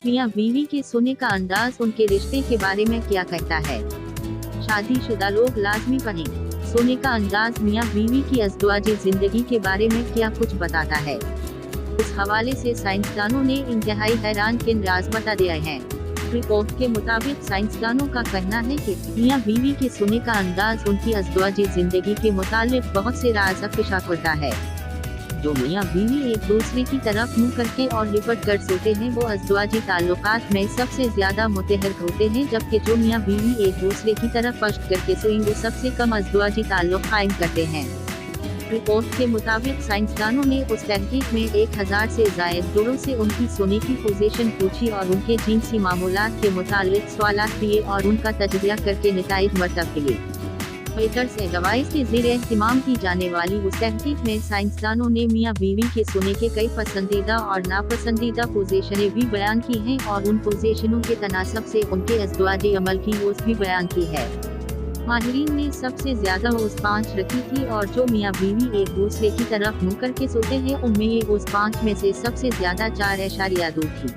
मियां बीवी के सोने का अंदाज उनके रिश्ते के बारे में क्या कहता है। शादीशुदा लोग लाजमी पढ़ें। सोने का अंदाज मियां बीवी की अज़दवाजी जिंदगी के बारे में क्या कुछ बताता है। इस हवाले से साइंसदानों ने इंतहाई हैरान किन राज बता दिए हैं। रिपोर्ट के मुताबिक साइंसदानों का कहना है कि मियां बीवी के सोने का अंदाज उनकी अज़दवाजी जिंदगी के मुतालिक बहुत से राज अफशा करता है। जो मियां बीवी एक दूसरे की तरफ मुंह करके और लिपट कर सोते हैं वो अज़दवाजी ताल्लुकात में सबसे ज्यादा मुतहर्रिक होते हैं, जबकि जो मियां बीवी एक दूसरे की तरफ पश्त करके सोएंगे सबसे कम अज़दवाजी ताल्लुक कायम करते हैं। रिपोर्ट के मुताबिक साइंसदानों ने उस तहकीक में 1000 से ज़ायद जोड़ों से उनकी सोने की पोजीशन पूछी और उनके जिनसी मामूलात के मुतालिक सवालात किए और उनका तजज़िया करके नताइज मरतब किए। ट्विटर से गवाही से ज़ेर एहतिमाम की जाने वाली उस तहकीक में साइंसदानों ने मियां बीवी के सोने के कई पसंदीदा और नापसंदीदा पोजीशनें भी बयान की हैं और उन पोजीशनों के तनासब से उनके अज़दवाजी अमल की ओस भी बयान की है। माहिरीन ने सबसे ज्यादा ओस 5 रखी थी और जो मियां बीवी एक दूसरे की तरफ मुंह करके सोते हैं उनमें ये ओस 5 में से सबसे ज्यादा 4.2 थी।